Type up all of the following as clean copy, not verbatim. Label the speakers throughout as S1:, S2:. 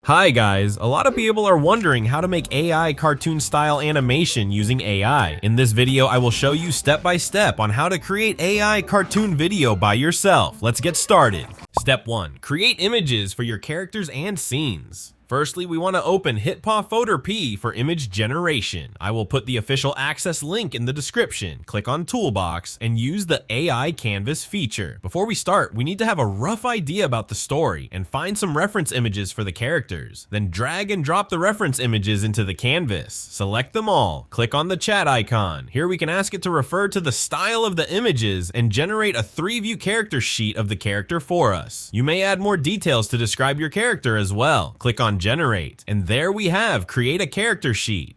S1: Hi guys, a lot of people are wondering how to make AI cartoon style animation using AI. In this video, I will show you step by step on how to create AI cartoon video by yourself. Let's get started. Step 1. Create images for your characters and scenes. Firstly, we want to open HitPaw FotorPea for image generation. I will put the official access link in the description. Click on Toolbox and use the AI Canvas feature. Before we start, we need to have a rough idea about the story and find some reference images for the characters. Then drag and drop the reference images into the canvas. Select them all. Click on the chat icon. Here we can ask it to refer to the style of the images and generate a 3-view character sheet of the character for us. You may add more details to describe your character as well. Click on Generate, and there we have create a character sheet.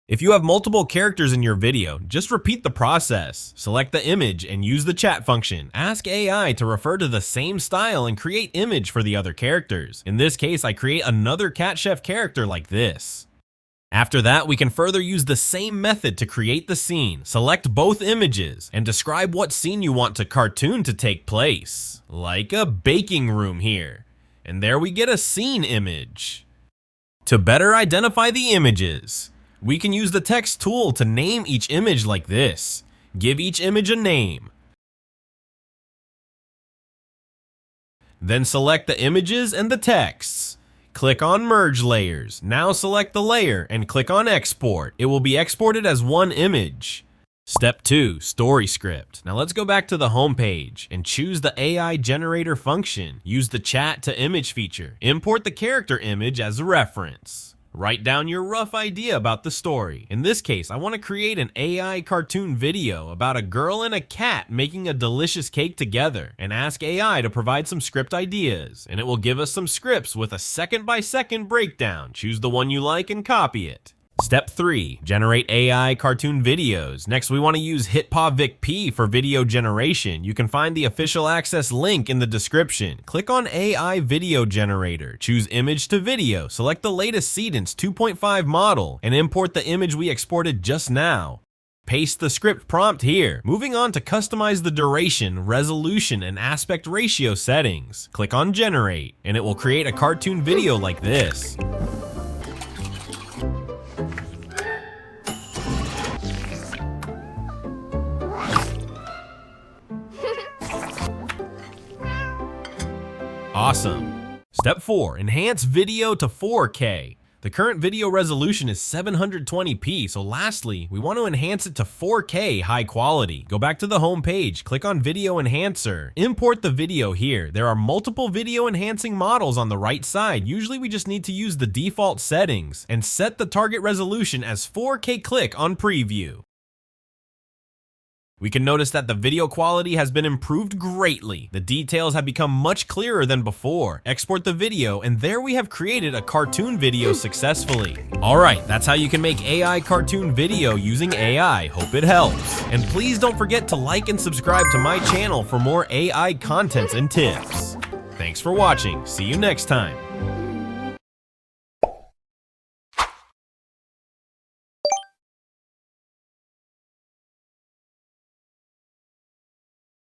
S1: If you have multiple characters in your video, just repeat the process. Select the image and use the chat function. Ask AI to refer to the same style and create image for the other characters. In this case, I create another Cat Chef character like this. After that, we can further use the same method to create the scene. Select both images and describe what scene you want the cartoon to take place, like a baking room here. And there we get a scene image. To better identify the images, we can use the text tool to name each image like this. Give each image a name. Then select the images and the texts. Click on Merge Layers. Now select the layer and click on Export. It will be exported as one image. Step 2. Story script. Now let's go back to the home page and choose the AI generator function. Use the chat to image feature. Import the character image as a reference. Write down your rough idea about the story. In this case, I want to create an AI cartoon video about a girl and a cat making a delicious cake together, and ask AI to provide some script ideas, and it will give us some scripts with a second-by-second breakdown. Choose the one you like and copy it. Step 3. Generate AI cartoon videos. Next, we want to use HitPaw VikPea for video generation. You can find the official access link in the description. Click on AI Video Generator. Choose Image to Video. Select the latest Seedance 2.5 model and import the image we exported just now. Paste the script prompt here. Moving on to customize the duration, resolution, and aspect ratio settings. Click on Generate, and it will create a cartoon video like this. Awesome. Step 4. Enhance video to 4K. The current video resolution is 720p, so lastly, we want to enhance it to 4K high quality. Go back to the home page, click on Video Enhancer. Import the video here. There are multiple video enhancing models on the right side. Usually we just need to use the default settings and set the target resolution as 4K. Click on Preview. We can notice that the video quality has been improved greatly. The details have become much clearer than before. Export the video, and there we have created a cartoon video successfully. Alright, that's how you can make AI cartoon video using AI. Hope it helps. And please don't forget to like and subscribe to my channel for more AI contents and tips. Thanks for watching. See you next time.